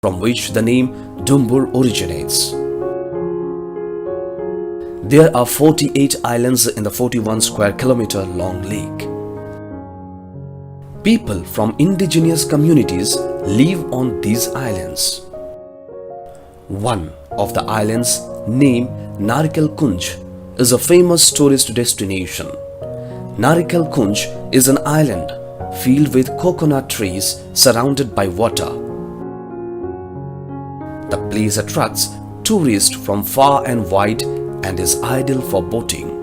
from which the name Dumbur originates. There are 48 islands in the 41 square kilometer long lake. People from indigenous communities live on these islands. One of the islands, named Narikal Kunj, is a famous tourist destination. Narikal Kunj is an island filled with coconut trees surrounded by water. The place attracts tourists from far and wide and is ideal for boating.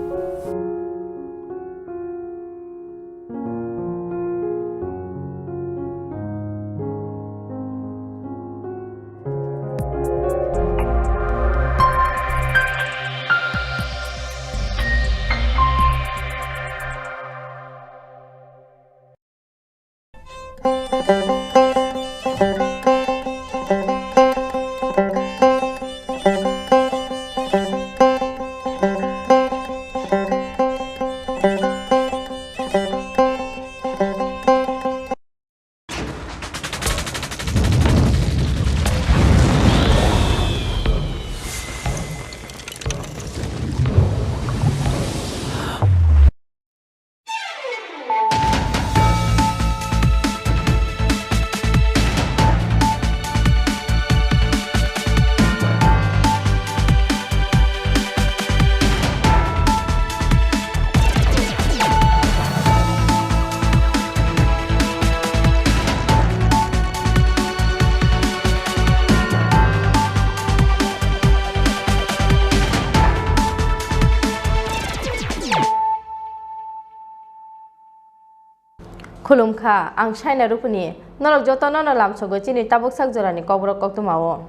Khulumkha ang China rupuni nolok joto no lam sogo chini tabuk sak jorani kobrok kok tumawo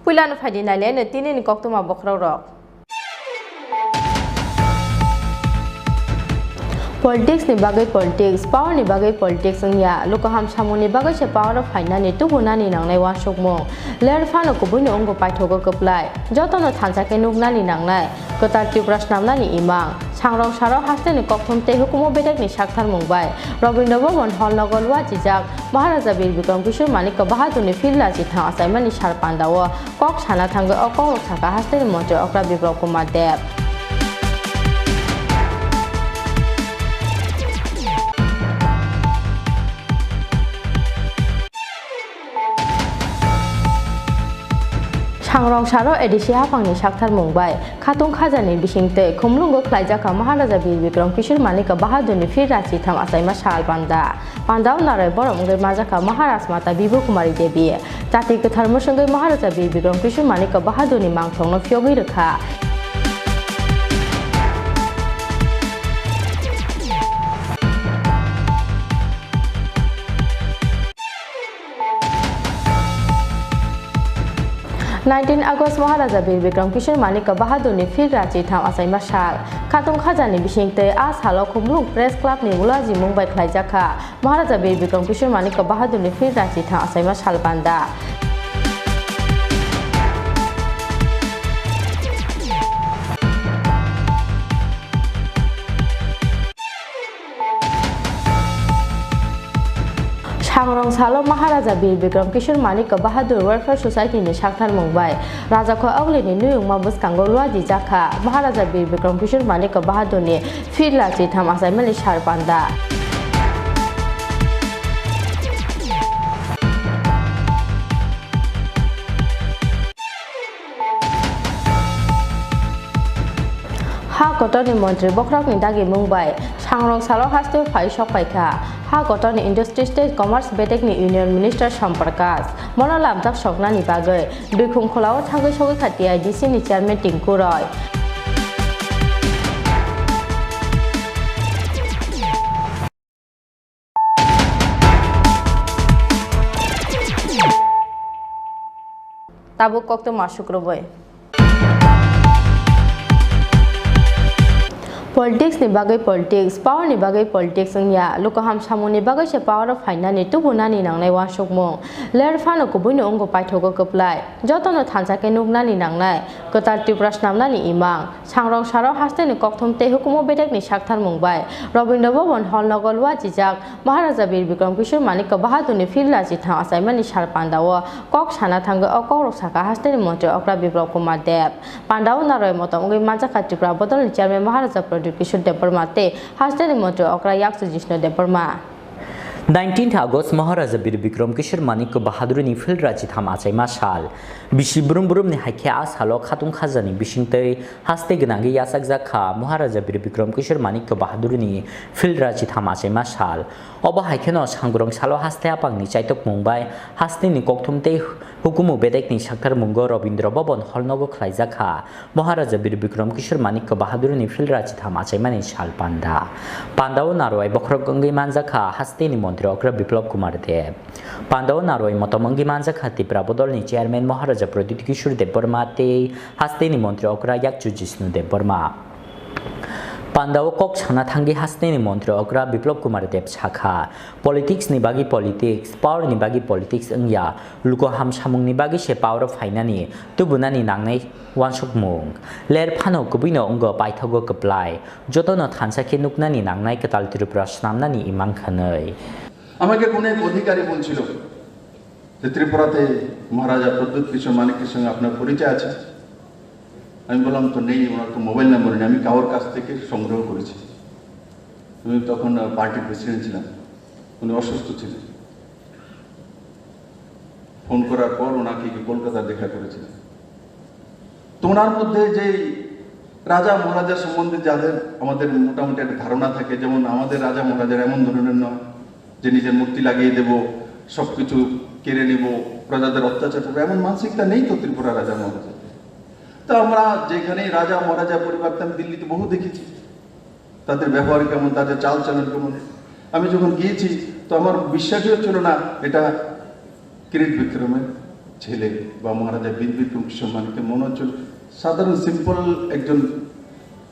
pulan phadi na le ne tinin kok tuma bokro rok Politics ni bagai politics, power ni bagai politics ngya, lokaham samu ni bagai se power of finance ni tu guna ni nang nai wan sokmo, ler fano kubui ni ongko pai thogo keplai, joto no thansa ke nuk na ni nang nai, ketar Tripura nam na ni imang, sangrong saro haste ni kokthum te hukumo bedek ni sakthar mungbai, Robindranath Mon hall nogolwa jijak, Maharaja Bir Bikram Kishore Manik ka bahadur ni filla ji thang assignment ni sar pandawo, kok sana thanggo okok saka haste ni montre okra Biplab Kumar Dev. Changrong Saro Edisia Pangni Shakthar Mumbai, Khatung Khajani Bishingte, Kumlungo Klaijaka Maharaja Bir Bikram Kishore Manik ka bahadur ni fir rachi tham asaima sal panda. Pandao Narai Borom Ngai Majaka Maharaj Mata Bibu Kumari Devi, Jati Kathar Musungai Maharaja Bir Bikram Kishore Manik ka bahadur ni mangthong no phyogi rakha. August Maharaja Bir Bikram Kishore Manik ka bahadur ni fir rachi tham asaima sal Khatung Khajani Bishingte a salo Khumlung Press Club ni Mulaji Mumbai Khlaijaka Maharaja Bir Bikram Kishore Manik ka bahadur ni fir rachi tham asaima sal banda Changrong Salo Maharaja Bir Bikram Kishore Manik ka bahadur Welfare Society ni Shakthar Mumbai Raja ko agli ni Nuyung Mabus Kangolwa Jijaka Maharaja Bir Bikram Kishore Manik ka bahadur ni fir lachi tham assignment ni sar panda Ha Kotoni Montri Bokrak ni Dagi Mumbai Changrong Salo haste phai shok paikha Ha Kotoni Industry State Commerce Bedek ni Union Minister Samparkas Mona Lamjak Sokna ni bagai Duikhum Kholao Thagai Sogai Khati IDC ni Chairman Tinku Roy Tabuk Kokto Masuk Roboy Politics ni bagai politics, power ni bagai politics angya loka ham samoni bagai se power of finance tu bunani nangnai wa sokmo ler fano ko buino ongo paithogo koplai jotono thansa ke nugnani nangnai kotar Tripura namnani imang sangrong saro haste ni kokthom te hukumo bedek ni sakthar mungbai Robindra Bhavan Holnagol wa jijak Maharaja Bir Bikram Kishore Manik ko bahadur ni filra jitha asaimani sar pandawo kok sana thanga okok saka haste ni montri okra biplop kumar dev pandawo naroi motom ngi manjaka Tripura bodol ni chairman Maharaja Kishore Deparma te hasteni montri okra yaksu Jishnu Deparma 19 August Maharaja Bir Bikram Kishore Manik Bahadur ni fil raji tham achai ma sal bishi burum burum ni haikhe asalo khatung khajani bishingtei haste gnagi yasak jakha Maharaja Bir Bikram Kishore Manik Bahadur ni fil raji tham achai ma sal obo haikhe no sangrong salo haste apang ni chaitok mumbai haste ni kokthumtei hukumu bedek ni sakthar mungo Robindra Bhavan Holnogo khlai jakha Maharaja Bir Bikram Kishore Manik Bahadur ni fil raji tham achai mani sal pandao naroi bokrok gangi manjakha haste ni Okra Biplop Kumar Dev Pandao Naroi Motomangi Manjaka Tripura Bodol ni chairman Maharaja Kishore Deparma te haste ni montri okra yakchu Jishnu Deparma Pandao kok sana thangi haste ni montri okra Biplop Kumar Dev shakha politics ni bagi politics power ni bagi politics angya luko ham samung ni bagi se power of finani tubunani nangnai wansuk mung ler phano kubino ongo paithogo kaplai jotono thansa ke nuknani nangnai katal Tripura namnani imang khanai আমাকে কোন এক অধিকারী বলছিল যে ত্রিপুরাতে মহারাজা প্রদ্যুৎ কিশোর মানিকের সঙ্গে আপনার পরিচয় আছে আমি বললাম তো নেই ওনার তো মোবাইল নাম্বার নেই আমি কারোর কাছ থেকে সংগ্রহ করেছি আমি তখন পার্টির প্রেসিডেন্ট ছিলাম উনি অসুস্থ ছিলেন ফোন করার পর ওনাকে কলকাতা দেখা করেছিলেন তো ওনার মধ্যে যে রাজা মহারাজা সম্বন্ধে যাদের আমাদের মোটামুটি একটা ধারণা থাকে যেমন আমাদের রাজা মহারাজার এমন ধরনের নয় যে নিজের মূর্তি লাগিয়ে দেব সবকিছু কেড়ে নেব প্রজাদের অত্যাচার করবো এমন মানসিকতা নেই তো ত্রিপুরা রাজা মহারাজা তো আমরা যেখানে রাজা মহারাজা পরিবারটা আমি দিল্লিতে বহু দেখেছি তাদের ব্যবহার কেমন তাদের চাল চলন কেমন আমি যখন গিয়েছি তো আমার বিশ্বাসই হচ্ছিল না এটা কিরিট বিক্রমের ছেলে বা মহারাজা বীর বিক্রম কিশোর মানিকের মনে হচ্ছিল সাধারণ সিম্পল একজন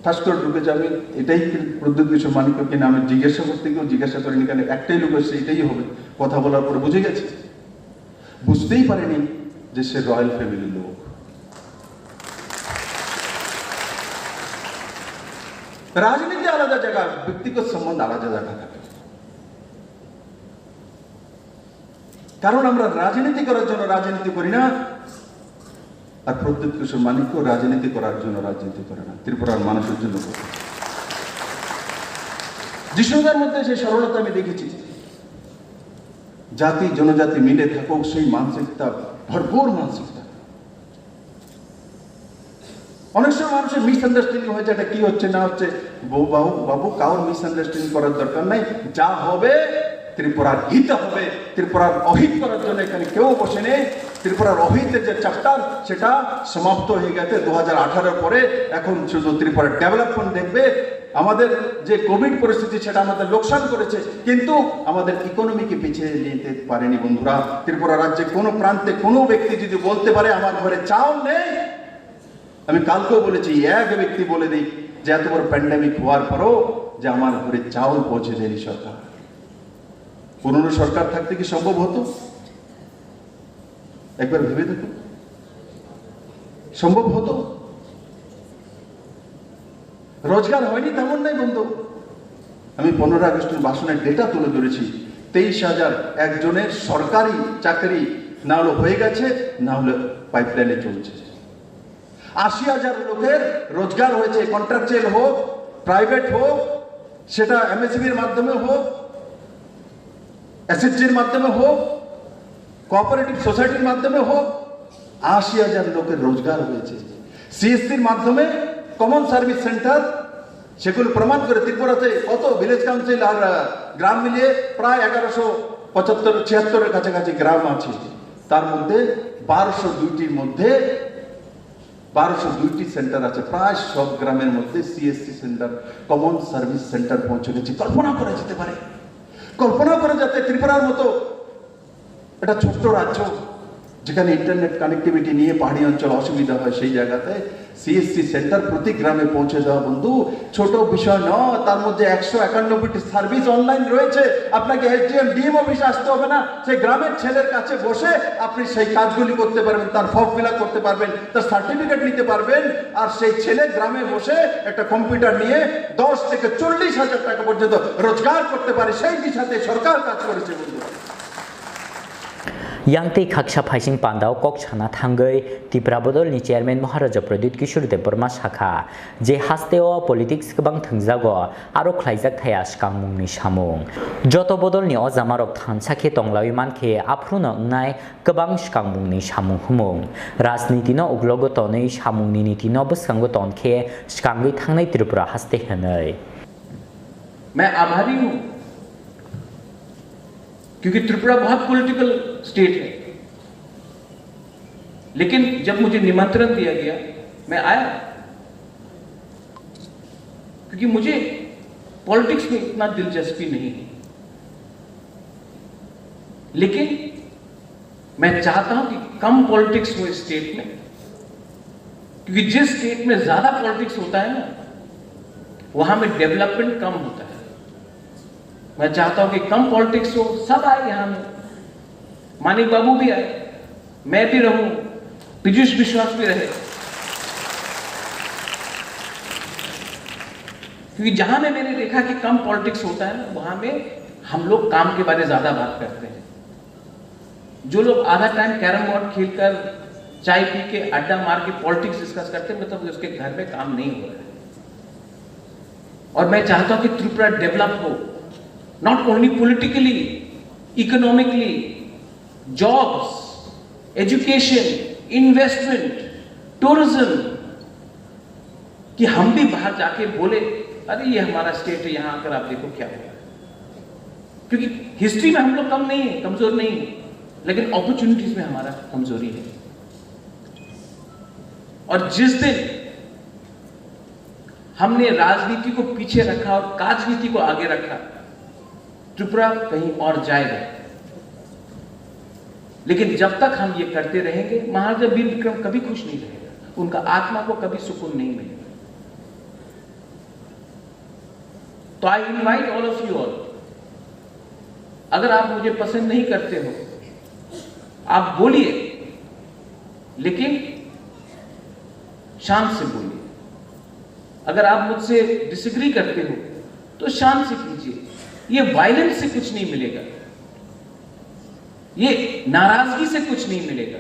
ঠাস করে ঢুকেছে আমি এটাই প্রদ্যুৎ কিশোর মানিক্য কিনা আমি জিজ্ঞাসা করতে গিয়েও জিজ্ঞাসা করিনি কেন একটাই লোক এসছে এটাই হবে কথা বলার পরে বুঝে গেছে বুঝতেই পারেনি যে সে রয়্যাল ফ্যামিলির লোক রাজনীতি আলাদা জায়গা ব্যক্তিগত সম্বন্ধ আলাদা জায়গা থাকে কারণ আমরা রাজনীতি করার জন্য রাজনীতি করি না আর প্রদ্যুৎ কিশোর মানিক্য রাজনীতি করার জন্য রাজনীতি করে না ত্রিপুরার মানুষের জন্য করে জিষ্ণুদার মধ্যে সেই সরলতা আমি দেখেছি জাতি জনজাতি মিলে থাকুক সেই মানসিকতা ভরপুর মানসিকতা অনেক সময় মানুষের মিসআন্ডারস্ট্যান্ডিং হয়েছে এটা কি হচ্ছে না হচ্ছে বাবু কারোর মিসআন্ডারস্ট্যান্ডিং করার দরকার নাই যা হবে ত্রিপুরার হিত হবে ত্রিপুরার অহিত করার জন্য এখানে কেউ বসে নেই ত্রিপুরার অহিতের যে চ্যাপ্টার সেটা সমাপ্ত হয়ে গেছে 2018 পরে এখন শুধু ত্রিপুরার ডেভেলপমেন্ট দেখবে আমাদের যে কোভিড পরিস্থিতি সেটা আমাদের লোকসান করেছে কিন্তু আমাদের ইকোনমিকে পিছিয়ে নিতে পারেনি বন্ধুরা ত্রিপুরা রাজ্যে কোনো প্রান্তে কোনো ব্যক্তি যদি বলতে পারে আমার ঘরে চাউল নেই আমি কালকেও বলেছি এক ব্যক্তি বলে দিই যে এত বড় প্যান্ডেমিক হওয়ার পরও যে আমার ঘরে চাউল পৌঁছে দেয়নি সরকার পুরনো সরকার থাকতে কি সম্ভব হতো একবার ভেবে দেখুন সম্ভব হতো রোজগার হয়নি তেমন নাই বন্ধু আমি 15 আগস্টের ভাষণের ডেটা তুলে ধরেছি 23,000 একজনের সরকারি চাকরি না হলে হয়ে গেছে না হলে পাইপলাইনে চলছে 80,000 লোকের রোজগার হয়েছে কন্ট্রাকচুয়াল হোক প্রাইভেট হোক সেটা এমএসএমইর মাধ্যমে হোক এসএসজির মাধ্যমে হোক কোঅপারেটিভ সোসাইটির মাধ্যমে হোক 80,000 লোকের রোজগার হয়েছে সিএসসির মাধ্যমে কমন সার্ভিস সেন্টার সেগুলো প্রমাণ করে ত্রিপুরাতে কত ভিলেজ কাউন্সিল আর গ্রাম মিলিয়ে প্রায় 1175-76 কাছাকাছি গ্রাম আছে তার মধ্যে 1202টির মধ্যে 1202টি সেন্টার আছে প্রায় সব গ্রামের মধ্যে CSC centre common service centre পৌঁছে গেছে কল্পনা করা যেতে পারে কল্পনা করে যাতে ত্রিপুরার মতো একটা ছোট্ট রাজ্য যেখানে ইন্টারনেট কানেক্টিভিটি নিয়ে পাহাড়ি অঞ্চল অসুবিধা হয় সেই জায়গাতে সিএসসি সেন্টার প্রতি গ্রামে পৌঁছে দেওয়া বন্ধু ছোট বিষয় নয়। তার মধ্যে 191টি সার্ভিস অনলাইন রয়েছে। আপনাকে এসডিএম ডিএম অফিসে আসতে হবে না, সেই গ্রামের ছেলের কাছে বসে আপনি সেই কাজগুলি করতে পারবেন, তার ফর্ম ফিল আপ করতে পারবেন, তার সার্টিফিকেট নিতে পারবেন। আর সেই ছেলে গ্রামে বসে একটা কম্পিউটার নিয়ে 10 থেকে 40,000 টাকা পর্যন্ত রোজগার করতে পারে। সেই দিশাতে সরকার কাজ করেছে বন্ধু। Yangte Kaksha Paising Pandao Kok Chana Tangai, Tripura Bodolni Chairman Maharaja Pradut Kishore Deborma Shakha, Je Hasteo Politics Kabang Thangzago, Aro Klaizak Tayash Kamungni Shamung. Joto Bodolni Ozamarok Tansake Tonglawi Manke, Apruna Nai, Kabang Shkamungni Shamung Humung. Rasnitino Uglogotone Shamungni Nitino Buskangoton Ke, Shkangi Tangai Tripura Haste Hanai. मैं आभारी हूं क्योंकि त्रिपुरा बहुत political state है, लेकिन जब मुझे निमंत्रण दिया गया मैं आया, क्योंकि मुझे पॉलिटिक्स में इतना दिलचस्पी नहीं है। लेकिन मैं चाहता हूं कि कम पॉलिटिक्स हो इस स्टेट में, क्योंकि जिस स्टेट में ज्यादा पॉलिटिक्स होता है ना, वहां में डेवलपमेंट कम होता है। मैं चाहता हूं कि कम पॉलिटिक्स हो, सब आए यहां में, मानिक बाबू भी आए, मैं भी रहूं, पीयूष विश्वास भी रहे, क्योंकि जहां में मैंने देखा कि कम पॉलिटिक्स होता है ना, वहां में हम लोग काम के बारे में ज्यादा बात करते हैं। जो लोग आधा टाइम कैरम बोर्ड खेलकर चाय पी के अड्डा मार के पॉलिटिक्स डिस्कस करते हैं, मतलब उसके घर में काम नहीं हो रहा है। और मैं चाहता हूं कि त्रिपुरा डेवलप हो, not only politically, economically, jobs, education, investment, tourism, कि हम भी बाहर जाके बोले अरे ये हमारा स्टेट है, यहां आकर आप देखो क्या है। क्योंकि हिस्ट्री में हम लोग कम नहीं है, कमजोर नहीं है, लेकिन अपॉर्चुनिटीज में हमारा कमजोरी है। और जिस दिन हमने राजनीति को पीछे रखा और राजनीति को आगे रखा, त्रिपुरा कहीं और जाएगा। लेकिन जब तक हम ये करते रहेंगे, महाराजा वीर विक्रम कभी खुश नहीं रहेगा, उनका आत्मा को कभी सुकून नहीं मिलेगा। तो I invite all of you all, अगर आप मुझे पसंद नहीं करते हो आप बोलिए, लेकिन शांत से बोलिए। अगर आप मुझसे डिसएग्री करते हो तो शांत से कीजिए। ये वायलेंस से कुछ नहीं मिलेगा, ये नाराजगी से कुछ नहीं मिलेगा,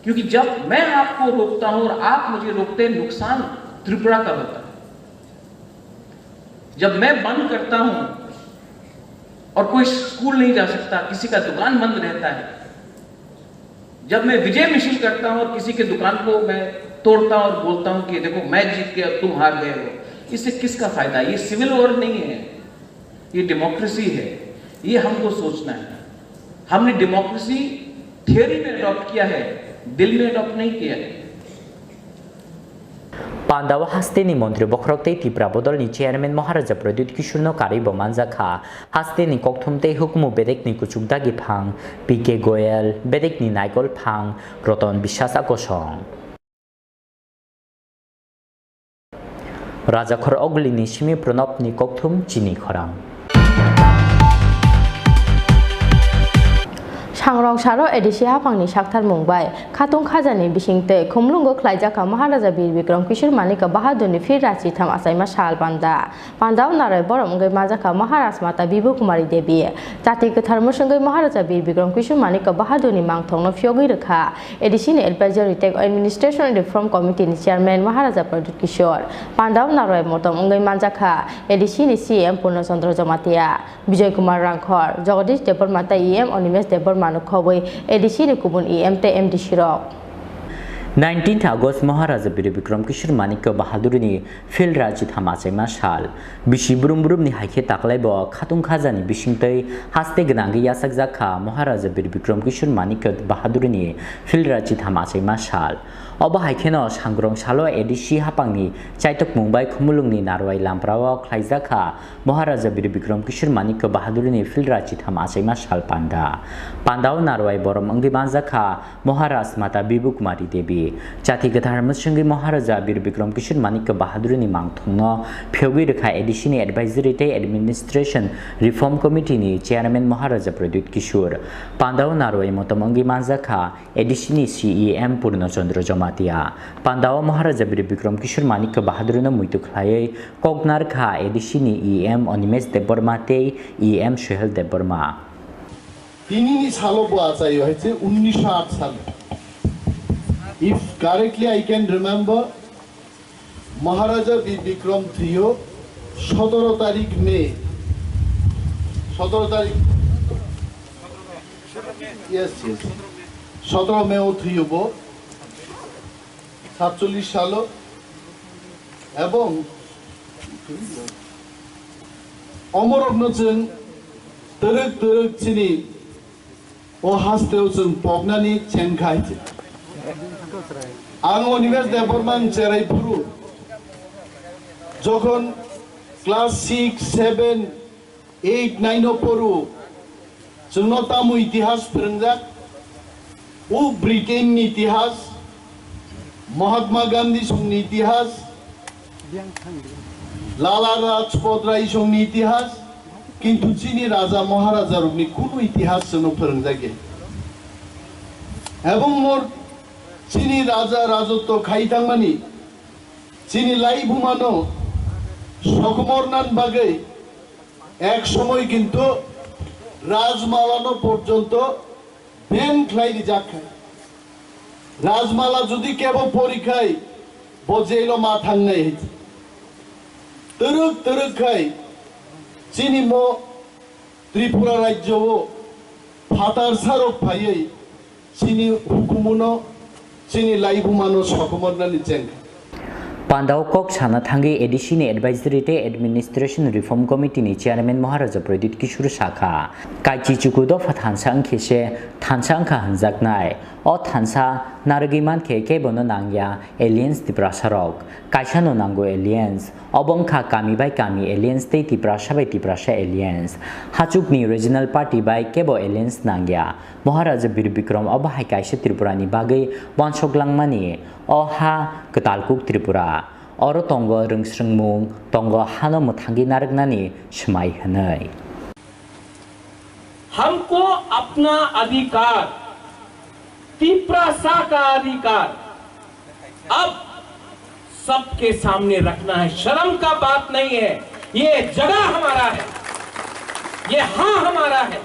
क्योंकि जब मैं आपको रोकता हूं और आप मुझे रोकते हैं, नुकसान त्रिपुरा का होता है। जब मैं बंद करता हूं और कोई स्कूल नहीं जा सकता, किसी का दुकान बंद रहता है, जब मैं विजय मिছিল करता हूं और किसी के दुकान को मैं तोड़ता हूं और बोलता हूं कि देखो मैं जीत गया तुम हार गए हो, इससे किसका फायदा? ये सिविल वॉर नहीं है, ये डेमोक्रेसी है। ये हमको सोचना है। हमने डेमोक्रेसी थियोरी में अडॉप्ट किया है, दिल में अडॉप्ट नहीं किया है। Pandawa Hasteni Montri Bokrokte Tripura Bodolni Chairman Maharaja Pradut Kishore Karibo Manzakha Hasteni Kokthumte Hukmu Bedekni Kuchukdagi Phang PK Goyal Bedekni Naikol Phang Roton Bishasa Kosong Rajakhor Oglini Shimi Pranopni Kokthum Chini Khorang Changrong Sharo Edisia Pangni Shaktar Mumbai, Katong Khazani Bishingte, Kumlungo Klaijaka Maharaja Bir Vikram Kishore Manika Bahaduni Firachi Tham Asai Mashal Panda, Pandao Nare Borom Mazaka Maharas Mata Bibu Kumari Debi, Tati Katarmushanga Maharaja Bir Vikram Kishore Manika Bahaduni Mangtong of Yogiraka, Edition Advisory Tech Administration Reform Committee Chairman Maharaja Pradut Kishore, Pandao Nare Motom Manzaka, Edition CM Punosandro Jamatia, Vijay Kumar Rankor, Jagadish Debor Mata EM Onimes Debor Khawai Edishini Kubun EMT MD Shirok 19 August Maharaja Bir Vikram Kishore Manika Bahadurni Phil Raji Thamachai Mashal Bishi Brum Brum ni Haike Taklaibo Khatung Khazani Bishingtai Haste Gnangi Yasakzakha Maharaja Bir Vikram Kishore Manika Bahadurni Phil Raji Thamachai Mashal Oba haikeno sangrong salo edisi hapangni chaitok Mumbai khumulungni narwai lamprao khlaijaka Maharaja Bir Bikram Kishore Manik Bahadurni filrachi tham achaima sal panda pandao narwai borom angdi banjaka Maharaj Mata Bibu Kumari Devi Jati Gadhar Musungi Maharaja Bir Bikram Kishore Manik Bahadurni mangthongno phyogi rekha edisini advisory te administration reform committee ni chairman Maharaja Pradyut Kishore pandao narwai motamangi manjaka edisini CEM Purno Chandra Jamatia pandao Maharaja Bir Bikram Kishore Manik Bahadurna muitu khlai koknar kha edisini EM Onimes Deborma te EM Shehel Deborma তিনি সালো বাঁচাই হয়েছে 1908 সালে if correctly I can remember মহারাজা বীর Vikram Theo 17 তারিখ মে 17 তারিখ yes 17 মে ও থিওব 47 সাল এবং অমর অগ্নচন তরক তরক চিনি ও হাসতেও जों पगनानि चेंखायचे आं अनिमेष देबरमान चेराइपुरु যখন ক্লাস 6 7 8 9 ও পড়ু जोंनो तामु इतिहास फोरोंजाक उ ब्रिटेननि इतिहास महात्मा गांधी समनि इतिहास लाला राजपथ राय समनि इतिहास किंतु चीनी राजा महाराजा रुपनि कोनो इतिहास जोंनो फोरोंजागे एवं मोर चीनी राजा राजत्व खाइथांमानि चीनी लाइबुमानो सकमरनान बागै एक समय किंतु राजमालानो पर्यन्त बेन ख्लाइनि जाखाय राजमाला जुदि केबो परीक्षाय बजेलो मा थांनाय तरक तरक खाय चीनी मो त्रिपुरा राज्यो फातार सारक फायै चीनी हुकुमनो चीनी लाइबुमानो सकमरनानि Cheng Pandao Kok Sana Thangi Edisini Advisory Te Administration Reform Committee ni Chairman Maharaja Pradyut Kishore Shakha Kaichi Chukudo Fathansa Angkhe Thansa Angkha Hanjaknai O Thansa Naragiman Keke Bono Nangya Aliens Tiprasarok Kaisano Nango Aliens Obongkha Kami by Kami Aliens Te Tiprasha by Tiprasha Aliens Hachukni Regional Party by Kebo Aliens Nangya Maharaja Bir Bikram Obahai Kaisha Tripurani Bagai Wansoklangmani Oha Ketalkuk Tripura Oro Tongo Rungsrungmung Tongo Hano Muthangi Nargnani Shmai Hanai हमको अपना अधिकार तिप्रासा का अधिकार अब सबके सामने रखना है शर्म का बात नहीं है ये जगह हमारा है ये हाँ हमारा है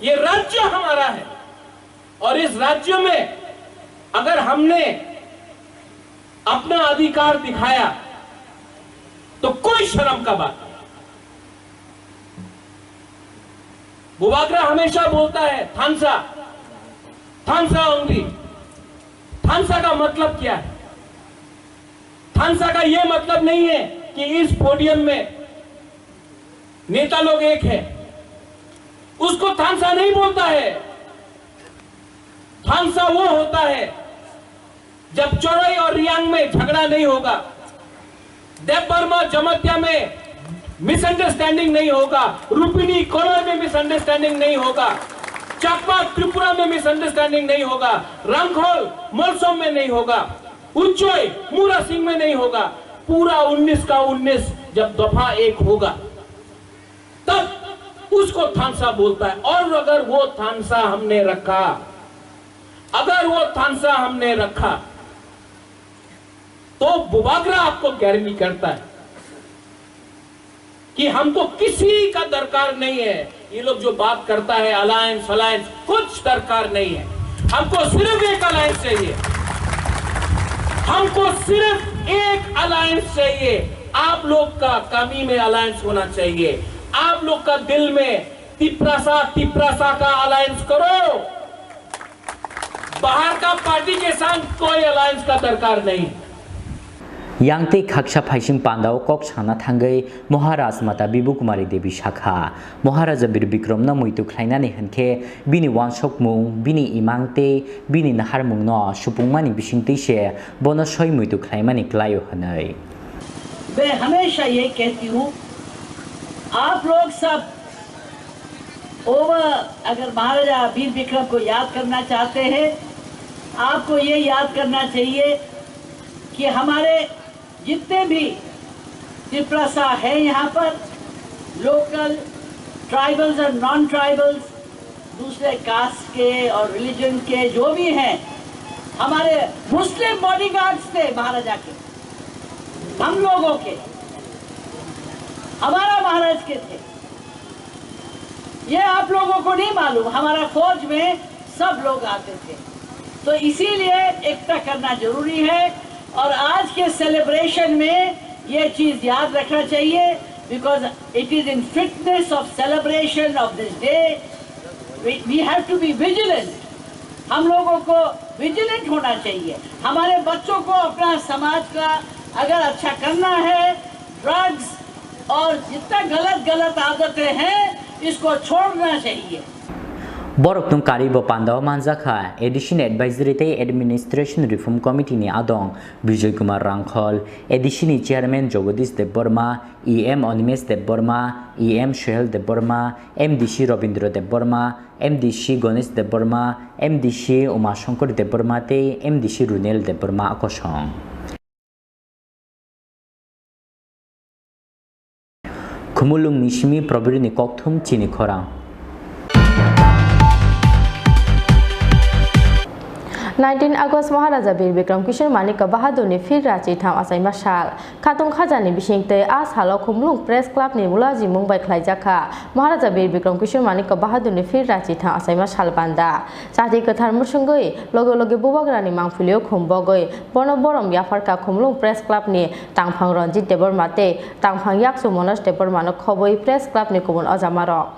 ये राज्य हमारा है और इस राज्य में अगर हमने अपना अधिकार दिखाया तो कोई शर्म का बात नहीं बुबागरा हमेशा बोलता है थानसा थानसा ओंगली थानसा का मतलब क्या है थानसा का यह मतलब नहीं है कि इस पोडियम में नेता लोग एक है उसको थानसा नहीं बोलता है थानसा वो होता है जब चौराई और रियांग में झगड़ा नहीं होगा देवबर्मा जमत्या में मिसअंडरस्टैंडिंग नहीं होगा रुपिनी कोलोई में मिसअंडरस्टैंडिंग नहीं होगा चाकमा त्रिपुरा में मिसअंडरस्टैंडिंग नहीं होगा रंगखोल मोलसोम में नहीं होगा उच्चोई मूरा सिंह में नहीं होगा पूरा 19 का 19 जब दफा एक होगा तब उसको थानसा बोलता है और अगर वो थानसा हमने रखा तो बुबागरा आपको गारंटी करता है कि हमको किसी का दरकार नहीं है ये लोग जो बात करता है अलायंस कुछ दरकार नहीं है हमको सिर्फ एक अलायंस चाहिए हमको सिर्फ एक अलायंस चाहिए आप लोग का कमी में अलायंस होना चाहिए आप लोग का दिल में तिप्रासा का अलायंस करो बाहर का पार्टी के साथ कोई अलायंस का दरकार नहीं Yangte Kaksha Paishing Pandao Kok Shana Tangai Moharaj Mata Bibu Kumari Devi Shakha Moharaja Bir Bikram na Muitu Klainani Hanke Bini Wan Shokmung Bini Imangte Bini Naharmung no Shupungmani Bishingte She Bono Shoi Muitu Klaimani Klayo Hanai मैं हमेशा यही कहती हूँ आप लोग सब अगर महाराजा वीर विक्रम को याद करना चाहते हैं आपको ये याद करना चाहिए कि हमारे जितने भी त्रिपुरा हैं यहाँ पर लोकल ट्राइबल्स और नॉन ट्राइबल्स दूसरे कास्ट के और रिलीजन के जो भी हैं हमारे मुस्लिम बॉडीगार्ड्स थे महाराजा के हम लोगों के हमारा महाराज के थे ये आप लोगों को नहीं मालूम हमारा फौज में सब लोग आते थे तो इसीलिए एकता करना जरूरी है और आज के सेलिब्रेशन में ये चीज याद रखना चाहिए because it is in fitness of celebration of this day we have to be vigilant हम लोगों को विजिलेंट होना चाहिए हमारे बच्चों को अपना समाज का अगर अच्छा करना है ड्रग्स और जितना गलत आदतें हैं इसको छोड़ना चाहिए Borok tung kari bo pandao manjaka Edition Advisory te Administration Reform Committee ni adong Vijay Kumar Rangkhol Edition ni Chairman Jogadish Debbarma EM Onimesh Debbarma EM Shohel Debbarma MDC Robindra Debbarma MDC Ganesh Debbarma MDC Umashankar Debbarma te MDC Runel Debbarma akosong Khumulung Nishmi Probiri ni Kokthum Chini Khorang 19 August Maharaja Bir Bikram Kishore Manik Bahadur ni Fir Rachi Tham Asai Mashal Khatung Khaja ni Bishingte As Halo Khumlung Press Club ni Mulaji Mumbai Khlaijaka Maharaja Bir Bikram Kishore Manik Bahadur ni Fir Rachi Tham Asai Mashal Banda Sati Kathar Musungoi Logo Bubagra ni Mangfulio Khumbogoi Bono Borom Yafarka Khumlung Press Club ni Tangphang Ranjit Debormate Tangphang Yaksu Monas Debormano Khoboi Press Club ni Kubun Azamarok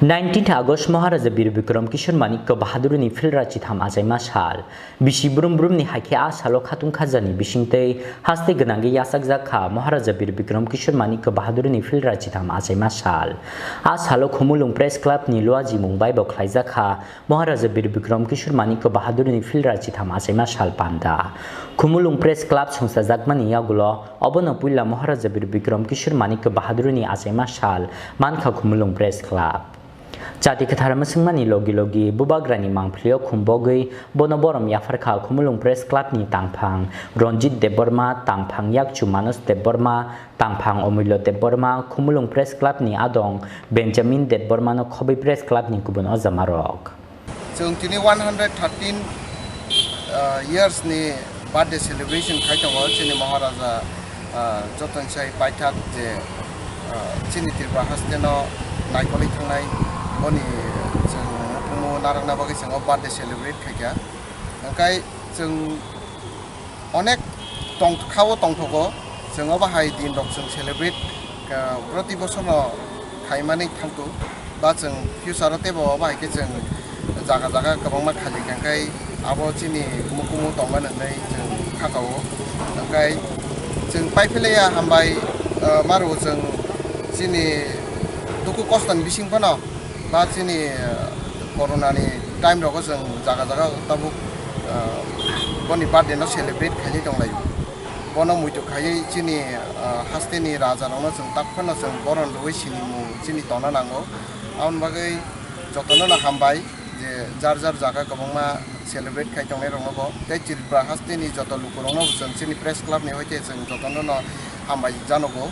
19 August Maharaja Bir Bikram Kishore Manik Bahadur ni Fil Rachi Tham Asai Mashal Bishi Brum ni Haike Asalo Khatung Khajani Bishingte Haste Gnangi Yasak Zakha Maharaja Bir Bikram Kishore Manik Bahadur ni Fil Rachi Tham Asai Mashal Asalo Khumulung Press Club ni Luaji Mumbai bo Khlaijaka Maharaja Bir Bikram Kishore Manik Bahadur ni Fil Rachi Tham Asai Mashal Panda Khumulung Press Club Sungsa Zakmani Yagulo Obono Puila Maharaja Bir Bikram Kishore Manik Bahadur ni Asai Mashal Mankha Khumulung Press Club Jati Kathara Masungmani Logi Bubagrani Mangplio Khumbogi Bonoborom Yafarka Khumulung Press Club ni Tangphang Ronjit Deborma Tangphang Yakchu Manos Deborma Tangphang Omilo Deborma Khumulung Press Club ni Adong Benjamin Deborma no Khobi Press Club ni Kubun Ozamarok Chung tini 113 years ni birthday celebration khaitong chini Maharaja Joton Chai Paitak je chini Tripura hasteno naikoli thangnai Boni jeng pumu narang nabagi jeng birthday celebrate khaikya angkai jeng onek tongkhawo tongthogo jeng bahai din rok jeng celebrate proti bochor no khaimani thangtu ba jeng future te bo bahai ke jeng jaga kabangma khali angkai abo chini kumu tongman nai jeng khakawo angkai jeng paiphelaya hambai maru jeng chini duku kostan bising pano ba chini corona ni time ro jeng jaga tabu boni birthday no celebrate khali donglai bono muitu khai chini haste ni raja ro jeng takphano jeng boron roi chini mu chini tona nango aun bagai jotono na hambai je jar jaga kabangma celebrate khai tongnai ro bo te Tripura haste ni joto lukurong no jeng chini press club ni hoite jeng jotono no hambai janogo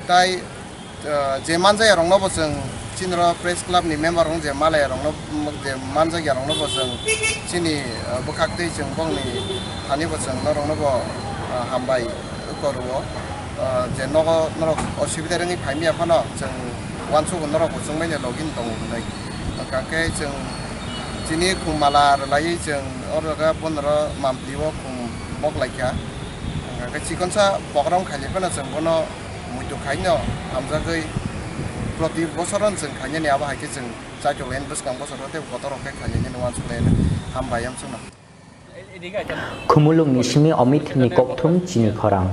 tai je manjai rong no bo jeng Chinra Press Club ni member rong je malaya rong no je manja ya rong no bo jeng chini bukhakte jeng bong ni hani bo jeng no rong no bo hambai koruo je no osibida rong ni phaimia phano jeng wansu gon no bo jeng mai login tong nai ka ke jeng chini khumala lai jeng oraga bonro mampliwo khum mok laikya ka chikonsa pogrong khali phana jeng bono muitu khaino amjagai proti bosoron jeng khanya ni aba haike jeng chajolen buskang bosorote kotorok ke khanya ni wan sulen hambayam suna Khumulung Nishmi Omit ni Kokthum Chini Khorang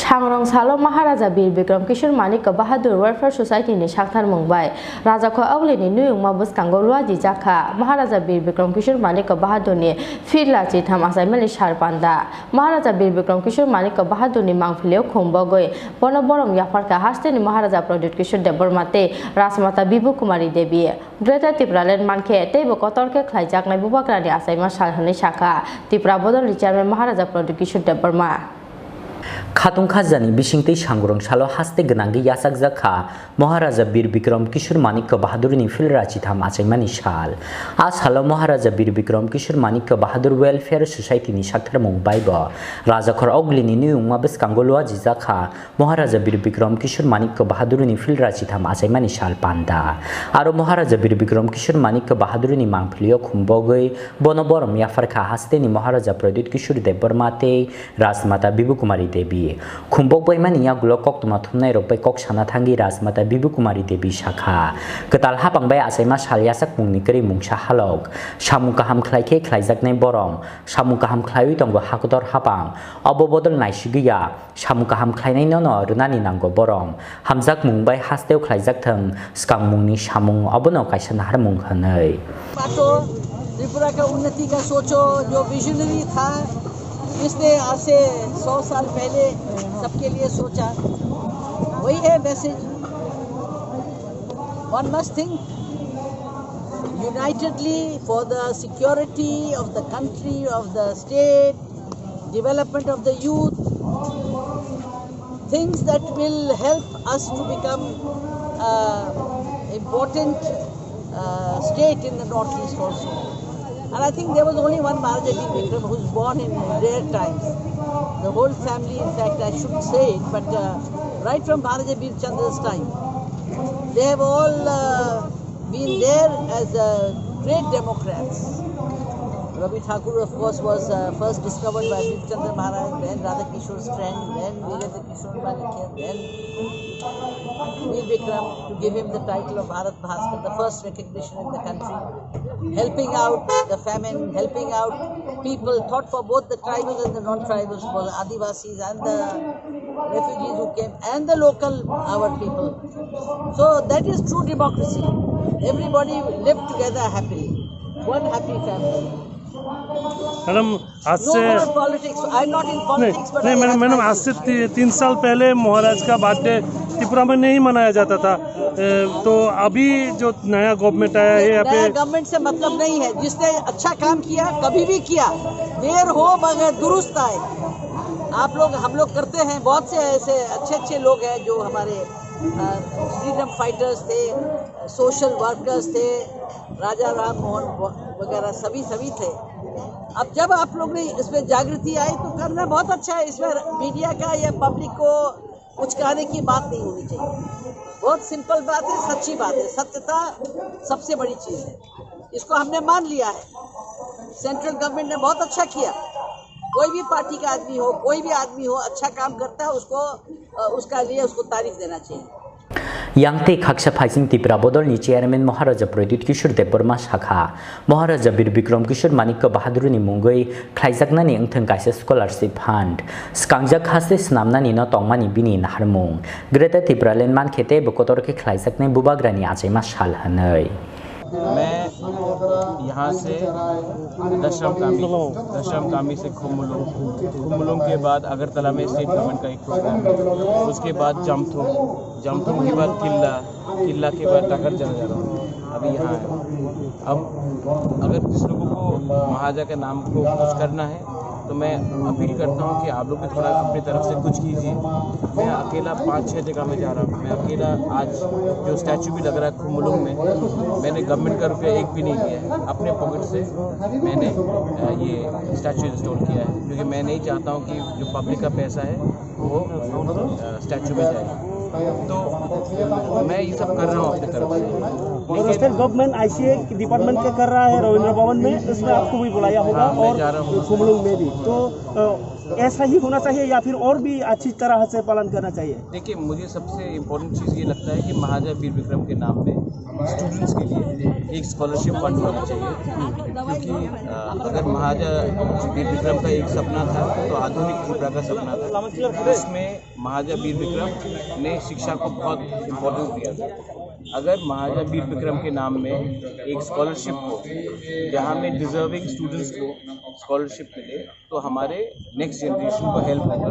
सांग्रं सालो महाराजा बीर विक्रम किशोर मानिक बहादुर welfare society नि साक्थार मंगबाय राजा को अगलेनि नुयुंमा बुसकांगो लुआजि जाखा महाराजा बीर विक्रम किशोर मानिक बहादुर नि फिरला चिथाम आसाइमेलि सारपांदा महाराजा बीर विक्रम किशोर मानिक बहादुर नि मांगफिलियो खुंबगय बन बरम याफारका हास्तेनि महाराजा प्रद्युत किशोर देबबर्माते राजमाता बिबु Kumari Devi greater Tripura land मानखे तेबो कतरके खलाइजाकनाय बुबाग्रानि आसाइमा सालहनै शाखा त्रिपुरा बदलनि चेयारमैन महाराजा प्रद्युत किशोर देबबर्मा खातुं खाजानि बिसिंतै सांग्रं सालो हास्ते गनांगि यासाक जाखा महाराजा बीर विक्रम किशोर मानिक बहादुरनि फिलरा चिथाम आचैमानि साल आ सालो महाराजा बीर विक्रम किशोर मानिक बहादुर वेलफेयर सोसाइटीनि साक्थार मंगबायब राजाखर अगलिनि नियुंमा बेसकांगलुआ जिजाखा महाराजा बीर विक्रम किशोर मानिक बहादुरनि फिलरा चिथाम आचैमानि साल पांदा आरो महाराजा बीर विक्रम किशोर मानिक बहादुरनि मांगफिलियो खुंबगै बनबरम याफारखा हास्तेनि महाराजा प्रद्युत किशोर देबबर्माते राजमाता बिबु कुमारी देवी खुंबक बैमानि यागुलो कक्तमा थुमनाय रोपै कक साना थांगी राजमाता बिबु कुमारी देवी शाखा कताल हापांबाय आसाइमा सालियासाक मुंनि करि मुंसा हालक सामु काहाम खलाइखे खलाइजाकनाय बरम सामु काहाम खलाइयै दंगो हाकुदर हापां अब बदल नायसिगैया सामु काहाम खलाइनाय न रुनानि नांगो बरम हामजाक मुंबाय हास्तेव खलाइजाकथों स्कां मुंनि सामुं अबनो कायसन हार मुं हनै त्रिपुरा का उन्नति का सोचो जो विजनरी था इसने आज से 100 साल पहले सबके लिए सोचा वही है message one must think unitedly for the security of the country of the state development of the youth things that will help us to become important state in the northeast also. And I think there was only one Maharaja Veer Vikram who was born in rare times. The whole family, in fact, I shouldn't say it, but right from Maharaja Veer Chandra's time, they have all been there as great democrats. Ravi Thakur, of course, was first discovered by Veer Chandra Maharaj, then Radha Kishore's friend, then Veerendra Kishore Manikya, then Veer Vikram to give him the title of Bharat Bhaskar, the first recognition in the country, helping out the famine, helping out people, thought for both the tribals and the non-tribals, for the Adivasis and the refugees who came, and the local, our people. So that is true democracy. Everybody lived together happily, one happy family. Madam आज से नहीं madam आज से 3 साल पहले महाराज का birthday Tripura में नहीं मनाया जाता था तो अभी जो नया गवर्नमेंट आया है यहाँ पे गवर्नमेंट से मतलब नहीं है जिसने अच्छा काम किया कभी भी किया देर हो मगर दुरुस्त आए आप लोग हम लोग करते हैं बहुत से ऐसे अच्छे लोग हैं जो हमारे फ्रीडम फाइटर्स थे सोशल वर्कर्स थे राजा राम मोहन वगैरह सभी थे अब जब आप लोग ने इसमें जागृति आई तो करना बहुत अच्छा है इसमें मीडिया का या पब्लिक को उचकाने की बात नहीं होनी चाहिए बहुत सिंपल बात है सच्ची बात है सत्यता सबसे बड़ी चीज़ है इसको हमने मान लिया है सेंट्रल गवर्नमेंट ने बहुत अच्छा किया कोई भी पार्टी का आदमी हो कोई भी आदमी हो अच्छा काम करता है उसको उसका लिए उसको तारीफ देना चाहिए यांगते खाक्सा फाइसिंग त्रिपुरा बदलनि चेयारमैन महाराजा प्रद्युत किशोर देबबर्मा शाखा महाराजा बीर विक्रम किशोर मानिक बहादुरनि मुंगै खलाइजाकनानि ओंथों कायसा स्कलारशिप फान्ड स्कांजाक हास्ते स्नामनानि न तंगमानि बिनि नाहारमुं ग्रेटर त्रिपुरा लैंड मानखेते बकतरके खलाइजाकनाय बुबाग्रानि आचैमा साल हनै मैं यहाँ से दशम कामी से खुमुलुंग के बाद अगरतला में स्टेट गवर्नमेंट का एक प्रोग्राम है उसके बाद जमथुम के बाद किला के बाद टाकर चला जा रहा हूँ अभी यहाँ है अब अगर किसी लोगों को महाराजा के नाम को कुछ करना है तो मैं अपील करता हूँ कि आप लोग भी थोड़ा अपनी तरफ से कुछ कीजिए मैं अकेला 5-6 जगह में जा रहा हूँ मैं अकेला आज जो स्टैचू भी लग रहा है खुमुलुंग में मैंने गवर्नमेंट का रुपया एक भी नहीं लिया है अपने पॉकेट से मैंने ये स्टैचू इंस्टॉल किया है क्योंकि मैं नहीं चाहता हूँ कि जो पब्लिक का पैसा है वो स्टैचू में जाए तो मैं ये सब कर रहा हूँ अपनी तरफ से स्टेट गवर्नमेंट ICA डिपार्टमेंट क्या कर रहा है रविंद्र भवन में इसमें आपको भी बुलाया होगा और खुमुलुंग में भी तो ऐसा ही होना चाहिए या फिर और भी अच्छी तरह से पालन करना चाहिए देखिए मुझे सबसे इम्पोर्टेंट चीज़ ये लगता है कि महाराजा वीर विक्रम के नाम पे स्टूडेंट्स के लिए एक स्कॉलरशिप फंड होना चाहिए क्योंकि अगर महाराजा वीर विक्रम का एक सपना था तो आधुनिक त्रिपुरा का सपना था उसमें महाराजा वीर विक्रम ने शिक्षा को बहुत इम्पोर्टेंस दिया था। अगर महाराजा वीर विक्रम के नाम में एक स्कॉलरशिप हो जहाँ में डिजर्विंग स्टूडेंट्स को स्कॉलरशिप मिले तो हमारे नेक्स्ट जनरेशन को हेल्प होगा।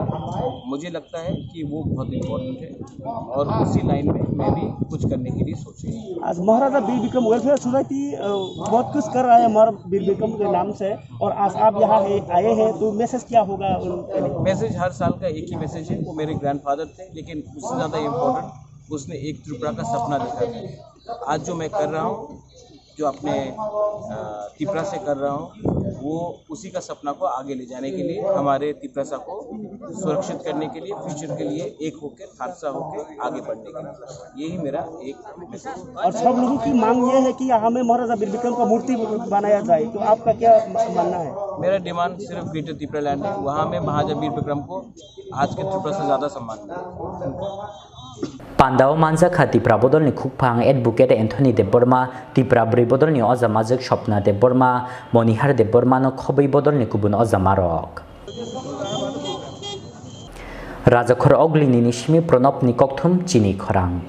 मुझे लगता है कि वो बहुत इम्पोर्टेंट है और उसी लाइन में मैं भी कुछ करने के लिए सोच रही हूँ। आज महाराजा वीर विक्रम वेलफेयर सोसाइटी बहुत कुछ कर रहा है महाराजा वीर विक्रम के नाम से, और आज आप यहाँ आए हैं तो मैसेज क्या होगा उनके लिए? मैसेज हर साल का एक ही मैसेज है, वो मेरे ग्रैंडफादर थे, लेकिन उससे ज़्यादा इम्पोर्टेंट उसने एक त्रिपुरा का सपना देखा था। आज जो मैं कर रहा हूँ, जो अपने त्रिपुरा से कर रहा हूँ, वो उसी का सपना को आगे ले जाने के लिए, हमारे त्रिपुरा को सुरक्षित करने के लिए, फ्यूचर के लिए एक होकर हादसा होकर आगे बढ़ने के लिए, यही मेरा एक मैसेज। और सब लोगों की मांग ये है कि हमें महाराजा वीर विक्रम का मूर्ति बनाया जाए, तो आपका क्या मानना है? मेरा डिमांड सिर्फ ग्रेटर त्रिपुरा लैंड है, वहाँ में महाराजा वीर विक्रम को आज के त्रिपुरा से ज़्यादा सम्मान मिले। Pandao manza khati prabodol ni khukphang advocate Anthony de Burma Tripura bribodol ni ozamajak Shopna de Burma Monihar de Burma no khobai bodol ni kubun ozamarok Rajakhor ogli ni nishmi pronop ni kokthum Chini Khorang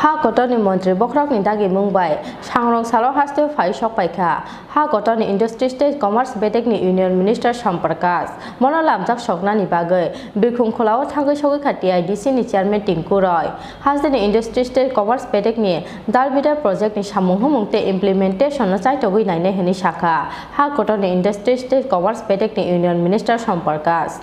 Ha kotoni mantri bokrak ni dagi Mumbai Changrong salo haste phai shok paikha ha kotoni industry state commerce bedek ni union minister Samprakas mono lamjak shokna ni bagai bikhung kholao thangai shogai khati IDC ni chairman Tinku Roy haste ni industry state commerce bedek ni dalbida project ni samung humungte implementation no chai togui naine heni shakha ha kotoni industry state commerce bedek ni union minister Samprakas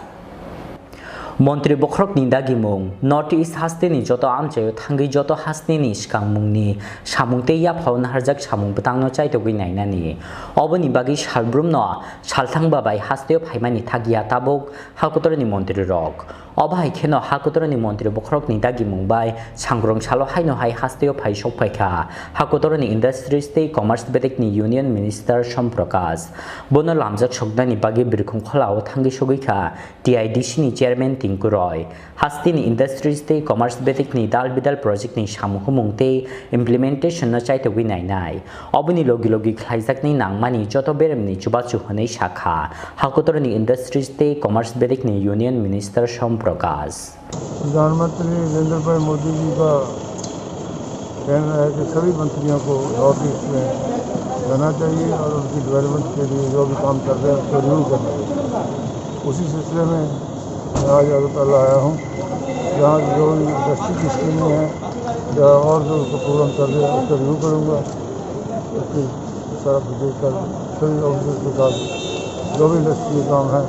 Montri Bokrok ni dagimung North East haste ni joto amche thangi joto hasni ni skangmung ni samungte ya phaun harjak samung betang no chai togui naina ni oboni bagi shalbrum no salthang babai haste phaimani thagia tabok hakotor ni montri rok Obai kheno hakotor ni montri Bokrok ni dagimung bai sangrong salo haino hai haste phai shok phaikha hakotor ni industry state commerce bedek ni union minister Somprakas bono lamjak shokda ni bagi birkhung kholao thangi shogikha TIDC ni chairman Tinku Roy Hasti ni industry state commerce bedek ni dalbidal project ni samuhumungte implementation no chai togui nainai oboni logi logi khlaijak ni nangmani joto berem ni chubachu honei shakha hakotor ni industry state commerce bedek ni union minister Somprakas प्रधानमंत्री नरेंद्र भाई मोदी जी का कहना है कि सभी मंत्रियों को north east में रहना चाहिए और उनकी डेवलपमेंट के लिए जो भी काम कर रहे हैं उसको रिव्यू करना चाहिए। उसी सिलसिले में मैं आज अगरतला आया हूँ, जहाँ जो इंडस्ट्री की स्कीमें हैं या और जो उसको प्रोग्राम कर रहे हैं उसका रिव्यू करूँगा। उसकी सारा देख कर सभी ऑफिसर्स के साथ जो भी इंडस्ट्री के काम है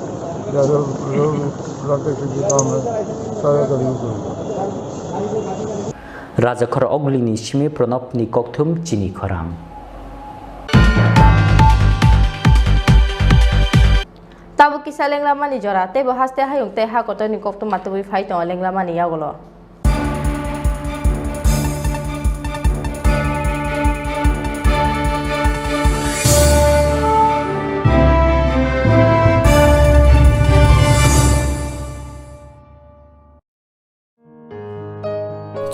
या जो प्लांटेशन के काम है सारे का रिव्यू करूँगा। Rajakhor ogli ni shimi pronop ni kokthum Chini Khorang Tabu kisah lenglama ni jora te bahaste hayung te ha kotoni kokthum matui phai to lenglama ni yagolo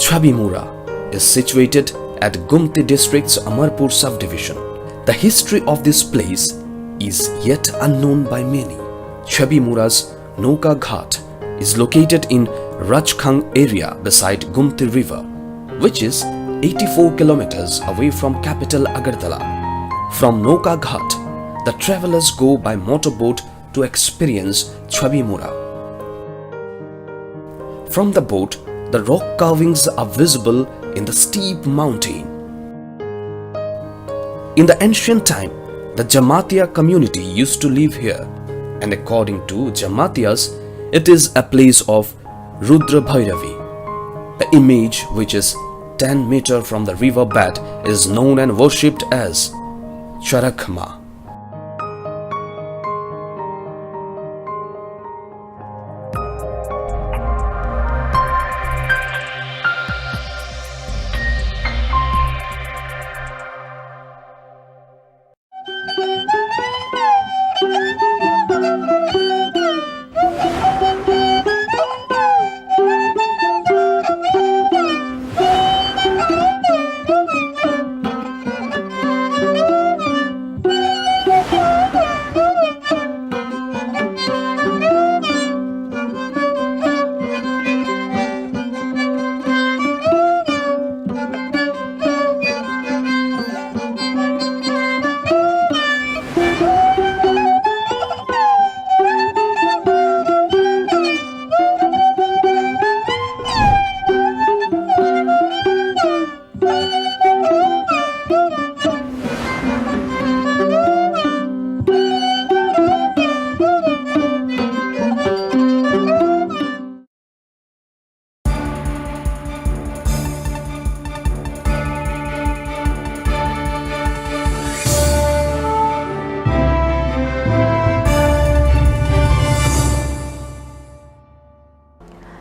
Chabimura is situated at Gumti district's Amarpur subdivision. The history of this place is yet unknown by many. Chabimura's Noka Ghat is located in Rajkhang area beside Gumti river, which is 84 kilometers away from capital Agartala. From Noka Ghat, the travelers go by motorboat to experience Chabimura. From the boat, the rock carvings are visible in the steep mountain. In the ancient time, the Jamatia community used to live here, and according to Jamatias, it is a place of Rudra Bhairavi. The image, which is 10 meters from the river bed, is known and worshipped as Charakma.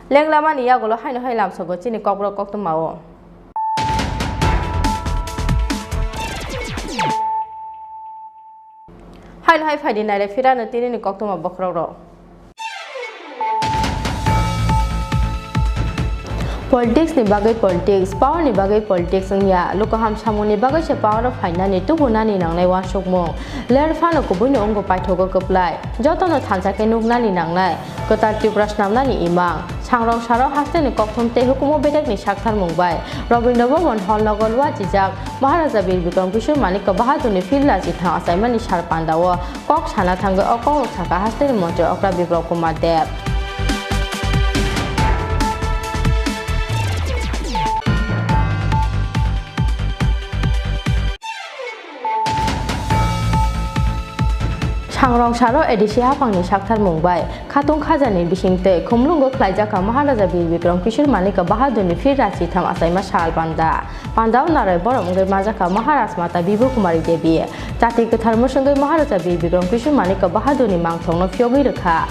Lenglamani Yagolo Haino Hilam Sogo Chini Khorang Kok to Mao. Haino Hai Fadi Nare Firana Tini Kok to Mabokro. Politics ni bagai politics, power ni bagai politics ya. Luka ham samu ni bagai se power of haina ni tu guna ni nang nai wan sok mo. Ler fano ko buino ongo pai thogo keplai. Joto no thansa ke nugna ni nang nai. Kota Tripura namna ni imang. Changrong saro haste ni kokthom te hukumo bedek ni sakthar mungbai. Robindranath Bhavan hall nogolwa jijak Maharaja Bir Bikram Kishore Manik ka bahadur ni filra jitha asaima ni sar pandawo. Kok sana thanga okong saka haste ni montre okra Biplab Kumar Dev. Changrong saro edisi hapangni sakthar mungbai khatung khajani bisingte khumlungo khlaijaka Maharaja Bir Bikram Kishore Manik bahadurni filra chitham asaima sal pandao narai borom ngai majaka Maharaj Mata Bibu Kumari Devi jati kathar musungai Maharaja Bir Bikram Kishore Manik bahadurni mangthongno phyogi rakha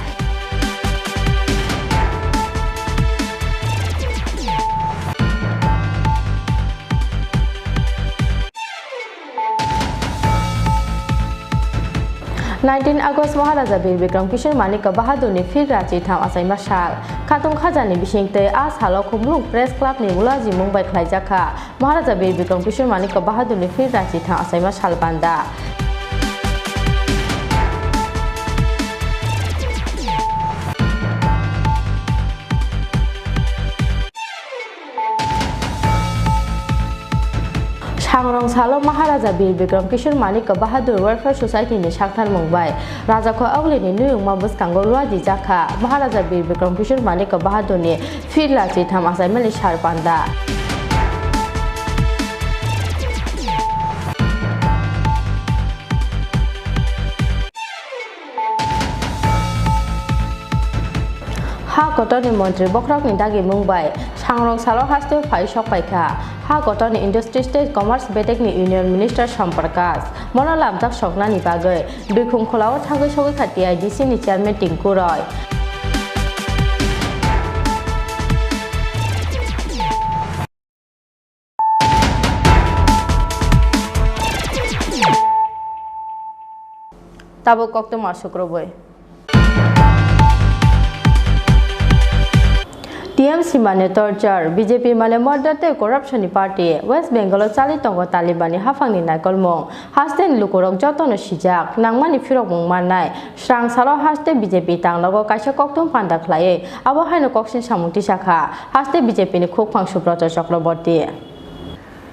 August Maharaja Bir Bikram Kishore Manik bahadur ni filra chitham asaima sal khatung khajani bisingte a salo khumlung press club ni mulaji mumbai khlaijaka Maharaja Bir Bikram Kishore Manik bahadur ni filra chitham asaima sal banda Changrong salo Maharaja Bir Bikram Kishore Manik Bahadur Welfare Society ni sakthar mungbai Raja ko awli ni nuyung mabus kanggo luaji jaka Maharaja Bir Bikram Kishore Manik Bahadur ni filra chitham asaima ni sar panda ha kotoni montri bokrak ni dagi mungbai Changrong salo haste phai sok paikha ha kotoni industry state commerce betek ni union minister samparkas mona lamtak sokna ni bagai duikhung kholao thagai sogai khati idc ni chairman Tinku Roy tabo kokto masukroboy TMC mane torture BJP mane murder te corruption party West Bengal chali tongo Taliban hafangni naikolmong hasten lukorok jotono sijak nangmani firok mungmanai srang salo haste BJP tanglogo kaisa koktum panda khlaye abo haino koksin samungti sakha haste BJP ni khokphang Subrata Chakraborty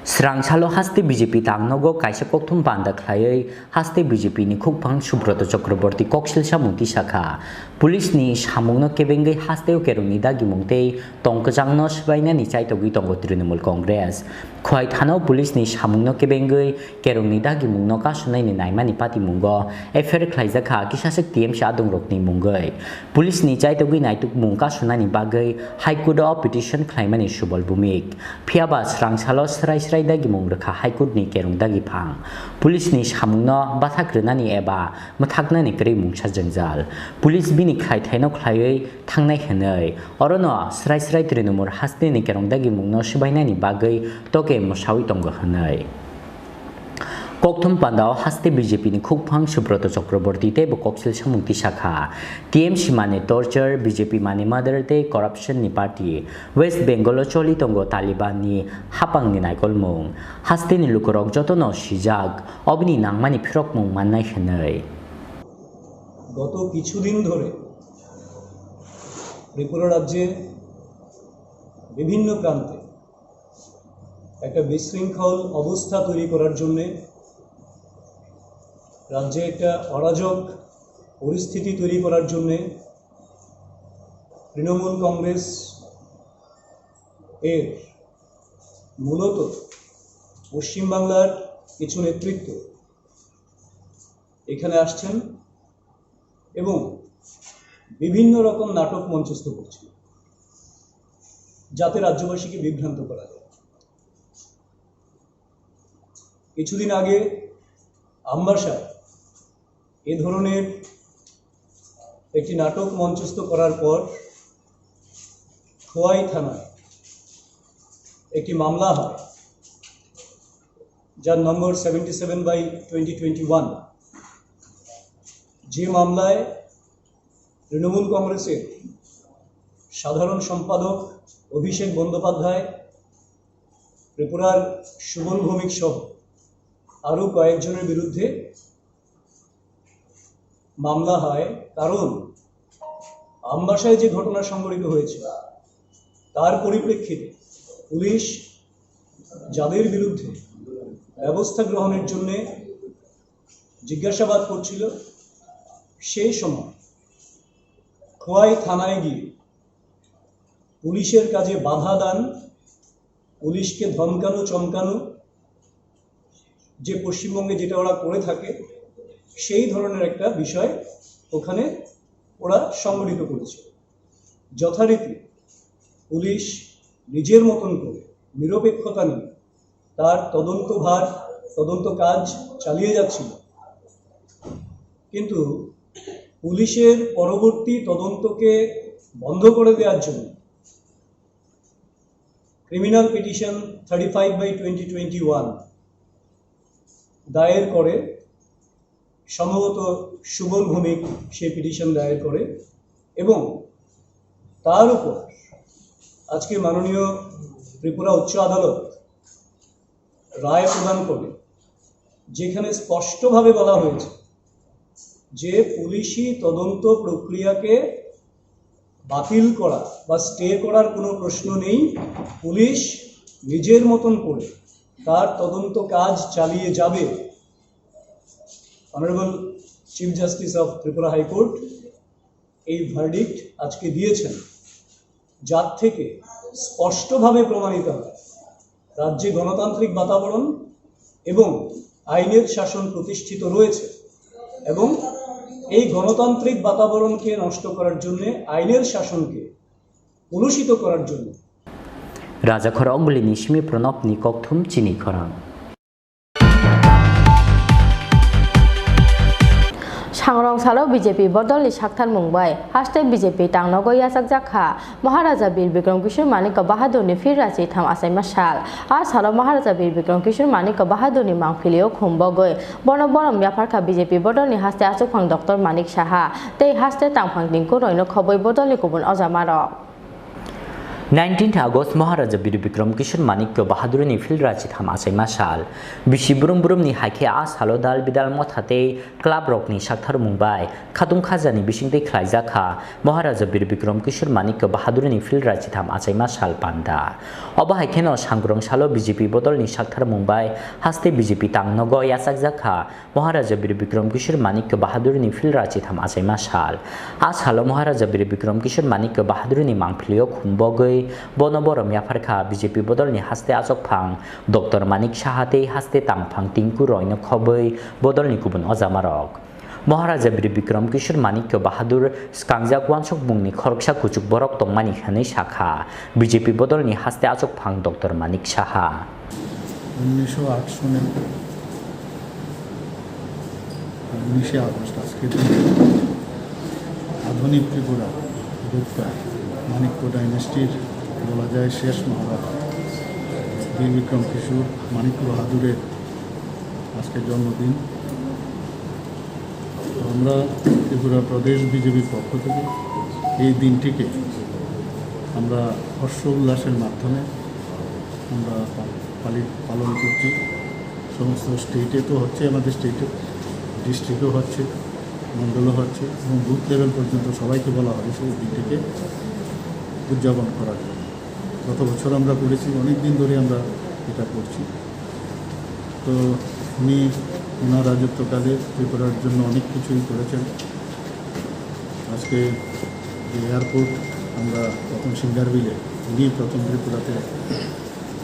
Srang salo haste BJP tangnogo kaisa kokthum panda khlaye haste BJP ni khokphang Subrata Chakraborty koksil samungti sakha Police ni samungno kebengai hasteo keruni dagi mungte tongkajangno sbaina ni chaitogi tongo Trinamool Congress khwai thano police ni samungno kebengai keruni dagi mungno kasunai ni naimani pati mungo affair khlaijaka kisasek TMC adung rokni mungai police ni chaitogi naituk mungka sunani bagai high court of petition khlaimani subal bumik phiaba srang salo srai dagi mungrakha high court ni kerung dagi phang police ni samungno bathakrunani eba mathaknani kri mungsa jangjal police bini khai thaino khlaioi thangnai henai orono srai Trinamool haste ni kerong dagi mungno sibainani bagai toke mosawi tongo henai kokthum pandao haste BJP ni khokphang Subrata Chakraborty te bo koksil samungti sakha TMC mane torture BJP mane murder te corruption ni party West Bengal choli tongo Taliban ni hapang ni naikolmung haste ni lukorok jotono sijak obni nangmani phirok mung mannai henai গত কিছুদিন ধরে ত্রিপুরা রাজ্যে বিভিন্ন প্রান্তে একটা বিশৃঙ্খল অবস্থা তৈরি করার জন্য রাজ্যে একটা অরাজক পরিস্থিতি তৈরি করার জন্য তৃণমূল কংগ্রেস এর মূলত পশ্চিম বাংলার কিছু নেতৃত্ব এখানে আসছেন এবং বিভিন্ন রকম নাটক মঞ্চস্থ করছে যাতে রাজ্যবাসীকে বিভ্রান্ত করা যায় কিছুদিন আগে আমবাসায় এই ধরনের একটি নাটক মঞ্চস্থ করার পর খোয়াই থানায় একটি মামলা হয়, যার নম্বর 77/2021। যে মামলায় তৃণমূল কংগ্রেসের সাধারণ সম্পাদক অভিষেক বন্দ্যোপাধ্যায়, ত্রিপুরার সুবল ভৌমিক সহ আরও কয়েকজনের বিরুদ্ধে মামলা হয়, কারণ আমবাসায় যে ঘটনা সংঘটিত হয়েছে তার পরিপ্রেক্ষিতে পুলিশ যাদের বিরুদ্ধে ব্যবস্থা গ্রহণের জন্য জিজ্ঞাসাবাদ করছিল, সেই সময় খোয়াই থানায় গিয়ে পুলিশের কাজে বাধা দান, পুলিশকে ধমকানো চমকানো, যে পশ্চিমবঙ্গে যেটা ওরা করে থাকে সেই ধরনের একটা বিষয় ওখানে ওরা সংগঠিত করেছে। যথারীতি পুলিশ নিজের মতন করে নিরপেক্ষতা নিয়ে তার তদন্ত কাজ চালিয়ে যাচ্ছিল, কিন্তু পুলিশের পরবর্তী তদন্তকে বন্ধ করে দেওয়ার জন্য ক্রিমিনাল পিটিশন 35/2021 দায়ের করে, সম্ভবত সুবল ভৌমিক সেই পিটিশন দায়ের করে, এবং তার উপর আজকে মাননীয় ত্রিপুরা উচ্চ আদালত রায় প্রদান করে, যেখানে স্পষ্টভাবে বলা হয়েছে যে পুলিশি তদন্ত প্রক্রিয়াকে বাতিল করা বা স্টে করার কোনো প্রশ্ন নেই। পুলিশ নিজের মতন করে তার তদন্ত কাজ চালিয়ে যাবে। Honourable chief justice of Tripura high court এই ভার্ডিক্ট আজকে দিয়েছেন, যার থেকে স্পষ্টভাবে প্রমাণিত হয় রাজ্যে গণতান্ত্রিক বাতাবরণ এবং আইনের শাসন প্রতিষ্ঠিত রয়েছে, এবং এই গণতান্ত্রিক বাতাবরণকে নষ্ট করার জন্য, আইনের শাসনকে কলুষিত করার জন্য Raja Khorang gulini shimi pranop ni kokthum Chini Khorang. Sangrong salo BJP bodol ni sakthar mungbai hashtag BJP tangnogo yasak jakha Maharaja Bir Bikram Kishore Manik Bahadur ni fir rachi tham asai masal a salo Maharaja Bir Bikram Kishore Manik Bahadur ni mangphilio khumbogoi bono borom yafarkha BJP bodol ni haste achukphang Dr. Manik Saha tei haste tangphang dingko roino khoboi bodol ni kubun ojamarok 19 August Maharaja Bir Bikram Kishore Manik Bahadur ni fil rachi tham asai masal bishi burum burum ni haike a salo dal bidal mothate club rock ni sakthar mungbai khatum khajani bisingte khlaijaka Maharaja Bir Bikram Kishore Manik Bahadur ni fil rachi tham asai masal panda oba haikeno sangrong salo BJP bodol ni sakthar mungbai haste BJP tangnogo yasak jakha Maharaja Bir Bikram Kishore Manik Bahadur ni fil rachi tham asai masal a salo Maharaja Bir Bikram Kishore Manik Bahadur ni mangphilio khumbogoi bonoborom yafarkha BJP bodol ni haste achokphang Dr. Manik Sahate haste tangphang tingku roino khoboi bodol ni kubun ojamarok Maharaja Bir Bikram Kishore Manik Bahadur skangjak wansok mungni khoroksa kuchuk borok tongmani khanei shakha BJP bodol ni haste achokphang Dr. Manik Saha 1908 সনে 19 August আজকে আধুনিক ত্রিপুরা মানিকপুর ডাইনেস্টির বলা যায় শেষ মহারাজা বীর বিক্রম কিশোর মানিক বাহাদুরের আজকে জন্মদিন। আমরা ত্রিপুরা প্রদেশ বিজেপির পক্ষ থেকে এই দিনটিকে আমরা হর্ষ উল্লাসের মাধ্যমে আমরা পালন করছি। সমস্ত স্টেটে তো হচ্ছে, আমাদের স্টেটে ডিস্ট্রিক্টেও হচ্ছে, মণ্ডলও হচ্ছে, এবং বুথ লেভেল পর্যন্ত সবাইকে বলা হয়েছে এই দিনটিকে উদযাপন করার জন্য। গত বছর আমরা করেছি, অনেক দিন ধরে আমরা এটা করছি। তো উনি ওনার রাজত্বকালে ত্রিপুরার জন্য অনেক কিছুই করেছেন। আজকে যে এয়ারপোর্ট আমরা প্রথম সিঙ্গারবিলে উনি প্রথম ত্রিপুরাতে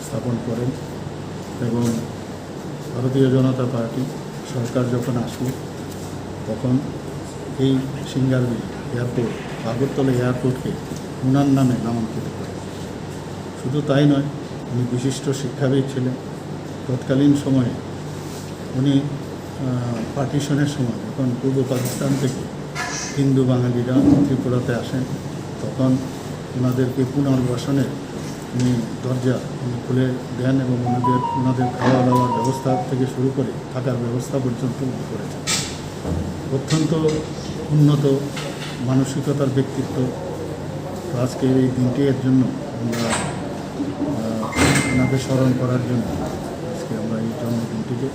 স্থাপন করেন, এবং ভারতীয় জনতা পার্টি সরকার যখন আসলো তখন এই সিঙ্গারবিল এয়ারপোর্ট আগরতলা এয়ারপোর্টকে ওনার নামে নামাঙ্কিত করে। শুধু তাই নয়, উনি বিশিষ্ট শিক্ষাবিদ ছিলেন। তৎকালীন সময়ে উনি পার্টিশনের সময় যখন পূর্ব পাকিস্তান থেকে হিন্দু বাঙালিরা ত্রিপুরাতে আসেন, তখন ওনাদেরকে পুনর্বাসনের উনি দরজা উনি খুলে দেন এবং ওনাদের খাওয়া দাওয়ার ব্যবস্থা থেকে শুরু করে থাকার ব্যবস্থা পর্যন্ত উনি করেছেন। অত্যন্ত উন্নত মানসিকতার ব্যক্তিত্ব। তো আজকে এই দিনটি এর জন্য আমরা ওনাকে স্মরণ করার জন্য আজকে আমরা এই জন্মদিনটিকে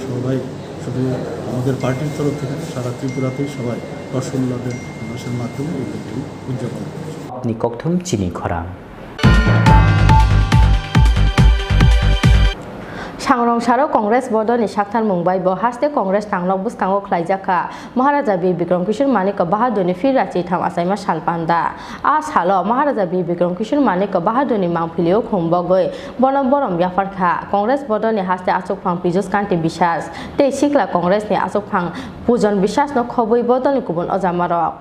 সবাই শুধু আমাদের পার্টির তরফ থেকে সারা ত্রিপুরাতেই সবাই হর্ষোল্লাসের উল্লাসের মাধ্যমে এই দিনটি উদযাপন করেছে। নিকথম চিনি খরাং सांग्रं सारो कांग्रेस बदलनि साक्थार मुंबाई बो हास्ते कांग्रेस तांग्लक बुस्कांगो खलाइजाखा महाराजा बीर बिक्रम किशोर मानिक बाहादुरनि फिराची थाम आसाइमा सालपान्दा आ सालो महाराजा बीर बिक्रम किशोर मानिक बाहादुरनि मांफिलिओ खुंबगै बन बरम याफारखा कांग्रेस बदलनि हास्ते आचकफां पिजुस कान्ति बिसास ते सिखला कांग्रेसनि आचकफां पुजन बिसास न खबै बदलनि गुबुन अजामारक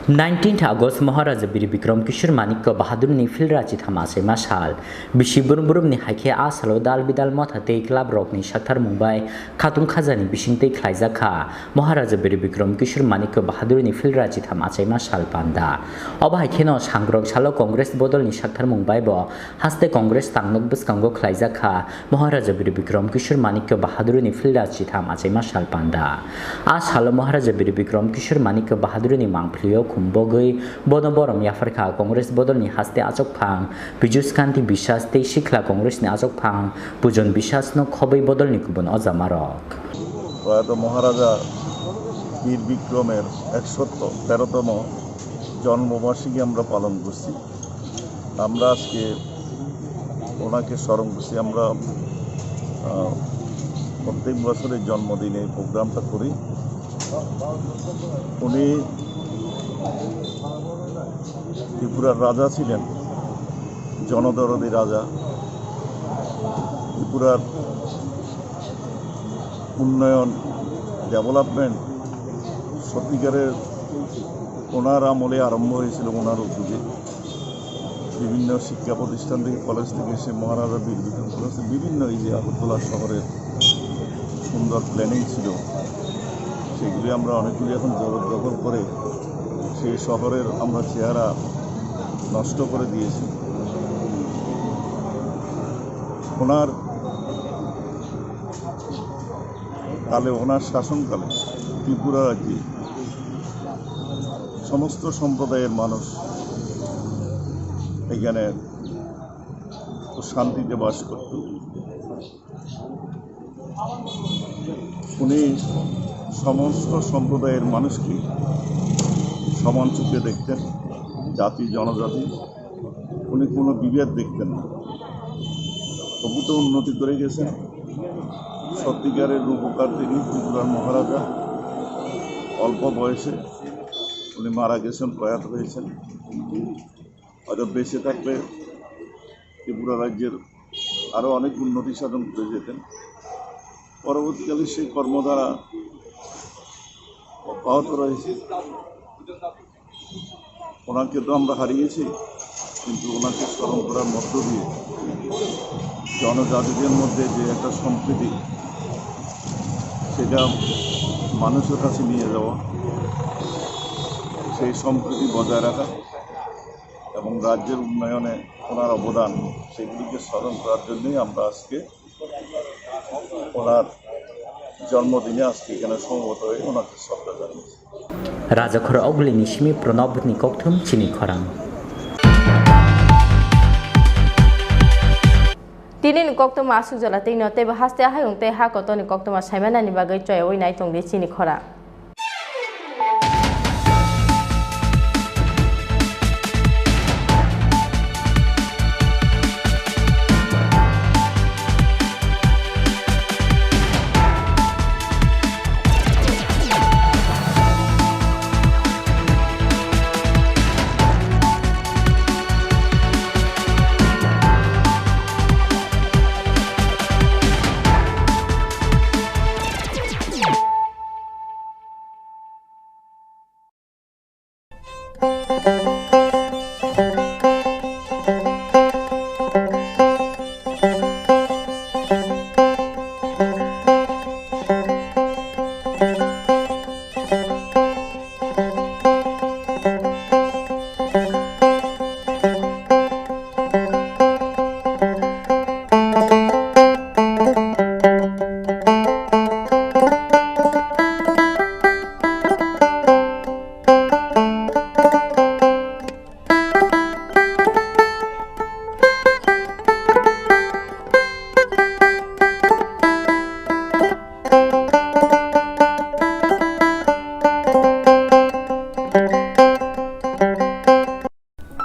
19 আগস্ট মহারাজা বীর বিক্রম কিশোর মানিক্য বাহাদুরনি ফিলরাচি থামাসে মাসাল বিশি বুরুমবুরুমনি হাইखे आसालो दाल बिदाल मथाते क्लाब रकनि साक्थार मुंबाई खातुं खाजानि बिसिंते ख्लाइजाखा महाराजा बीर बिक्रम किशोर मानिक्य बाहादुरनि फिलराचि थामासै मासाल पान्दा अब हाइखेनो सांग्रं सालो कांग्रेस बदलनि साक्थार मुंबाई ब हास्ते कांग्रेस तांनक बुस्कांगो ख्लाइजाखा महाराजा बीर बिक्रम किशोर मानिक्य बाहादुरनि फिलराचि थामासै मासाल पान्दा आ सालो महाराजा बीर बिक्रम किशोर मानिक्य बाहादुरनि मांफलिओ खुंबगै बन बरम याफारखा कांग्रेस बदलनि हास्ते आचकफां पिजुस कान्ति बिसास ते सिखला कांग्रेसनि आचकफां पुजन बिसासनो खबै बदलनि गुबुन अजामारक প্রয়াত মহারাজা বীর বিক্রমের 113তম জন্মবার্ষিকী আমরা পালন করছি। আমরা আজকে ওনাকে স্মরণ করছি। আমরা প্রত্যেক বছরের জন্মদিনে প্রোগ্রামটা করি। উনি ত্রিপুরার রাজা ছিলেন, জনদরদী রাজা। ত্রিপুরার উন্নয়ন ডেভেলপমেন্ট সত্যিকারের ওনার আমলে আরম্ভ হয়েছিল। ওনার উদ্যোগে বিভিন্ন শিক্ষা প্রতিষ্ঠান থেকে, কলেজ থেকে সে মহারাজা বীর বিক্রম কলেজ বিভিন্ন এই যে আগরতলা শহরের সুন্দর প্ল্যানিং ছিল, সেগুলি আমরা অনেকগুলি এখন জবরদখল করে সেই শহরের আমরা চেহারা নষ্ট করে দিয়েছি। ওনার কালে, ওনার শাসনকালে ত্রিপুরা রাজ্যে সমস্ত সম্প্রদায়ের মানুষ এখানে শান্তিতে বাস করত। উনি সমস্ত সম্প্রদায়ের মানুষকে সমান চোখে দেখতেন, জাতি জনজাতি। উনি কোনো বিভেদ দেখতেন না। প্রভূত উন্নতি করে গেছেন। সত্যিকারের রূপকার তিনি ত্রিপুরার মহারাজা। অল্প বয়সে উনি মারা গেছেন, প্রয়াত হয়েছেন। হয়তো বেঁচে থাকলে ত্রিপুরা রাজ্যের আরও অনেক উন্নতি সাধন করে যেতেন। পরবর্তীকালে সেই কর্মধারা অব্যাহত রয়েছে। ওনাকে তো আমরা হারিয়েছি, কিন্তু ওনাকে স্মরণ করার মধ্য দিয়ে জনজাতিদের মধ্যে যে একটা সম্প্রীতি, সেটা মানুষের কাছে নিয়ে যাওয়া, সেই সম্প্রীতি বজায় রাখা এবং রাজ্যের উন্নয়নে ওনার অবদান, সেগুলিকে স্মরণ করার জন্যই আমরা আজকে ওনার জন্মদিনে আজকে এখানে সমবেত হয়ে ওনাকে শ্রদ্ধা জানিয়েছি। রাজাখর অগলি নিশমি প্রণব নিকথম চিনি খরাং তিনি নিকক্তমা আসুক জলাতে নতে হাস্তে হায়ংতে হা কত নিকক্তমা সাইমানানি বাগৈ চয় ওই নাই তংদি চিনি খরা।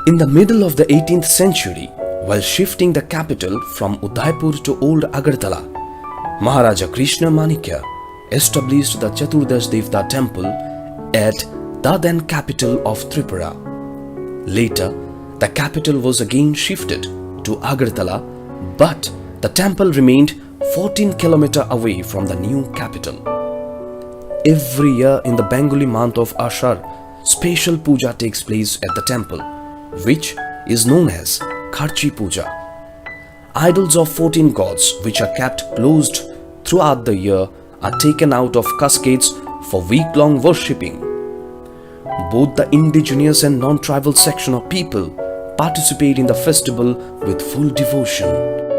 In the middle of the 18th century, while shifting the capital from Udaipur to Old Agartala, Maharaja Krishna Manikya established the Chaturdash Devta temple at the then capital of Tripura. Later, the capital was again shifted to Agartala, but the temple remained 14 km away from the new capital. Every year in the Bengali month of Ashar, special puja takes place at the temple, which is known as Kharchi Puja. Idols of 14 gods, which are kept closed throughout the year, are taken out of cascades for week-long worshipping. Both the indigenous and non-tribal section of people participate in the festival with full devotion.